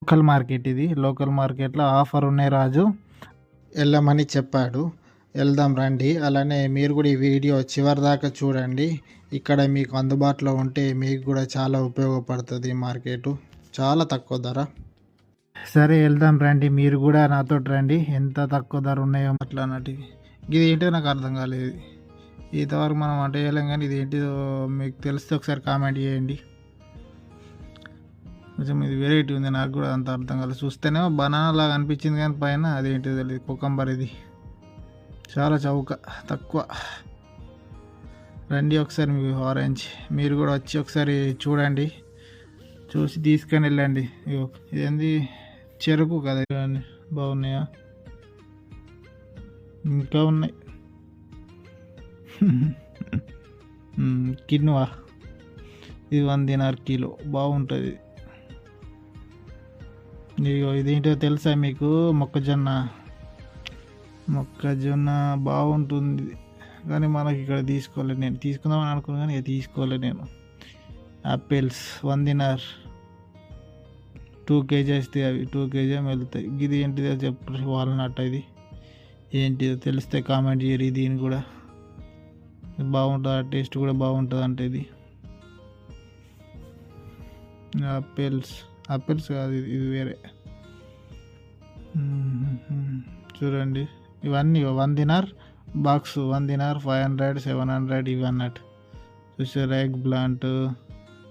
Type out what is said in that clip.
Local market ఇది. Local మార్కెట్‌లో offer ఉన్నాయి రాజు. ఎళ్ళమని చెప్పాడు. వెళ్దాం రండి. అలానే మీరు కూడా ఈ వీడియో చివరిదాకా చూడండి. ఇక్కడ మీకు అందుబాటులో ఉంటే మీకు కూడా చాలా ఉపయోగపడుతుంది ఈ మార్కెటు. చాలా తక్కువ ధర. సరే వెళ్దాం రండి. మీరు కూడా నాతోటి రండి. ఎంత తక్కువ ధర ఉన్నాయో అట్లా అన్నట్టు. ఇది ఏంటో నాకు అర్థం కాలేదు. ఇంతవరకు మనం వంట చేయలేం కానీ ఇది ఏంటిదో మీకు తెలిస్తే ఒకసారి కామెంట్ చేయండి. కొంచెం ఇది వెరైటీ ఉంది, నాకు కూడా అంత అర్థం కాలేదు. చూస్తేనేమో బనానా లాగా అనిపించింది కానీ పైన అదేంటిదో తెలియదు. కుకంబర్ ఇది చాలా చౌక తక్కువ. రండి ఒకసారి మీకు ఆరెంజ్ మీరు కూడా వచ్చి ఒకసారి చూడండి, చూసి తీసుకొని వెళ్ళండి. ఇగో ఇదేంది చెరుకు కదా, బాగున్నాయా? ఇంకా ఉన్నాయి. కిన్వా ఇది 1 దినార్ కిలో, బాగుంటుంది. ఇగో ఇదేంటో తెలుసా మీకు? మొక్కజొన్న బాగుంటుంది కానీ మనకి ఇక్కడ తీసుకోలేదు. నేను తీసుకుందామని అనుకున్నాను కానీ ఇక తీసుకోలేదు నేను. యాపిల్స్ 1 దినార్ 2 kgs అవి 2 kg వెళ్తాయి. ఇది ఏంటిదో చెప్పు. వాల్నట్ ఇది ఏంటిదో తెలిస్తే కామెంట్ చేయరు. దీని కూడా బాగుంటుంది, టేస్ట్ కూడా బాగుంటుంది అంటే ఇది ఆపిల్స్ కాదు, ఇది వేరే. చూడండి ఇవన్నీ 1 దినార్ బాక్స్, 1 దినార్ 500 700 ఇవి అన్నట్టు. చూసారా? Egg plant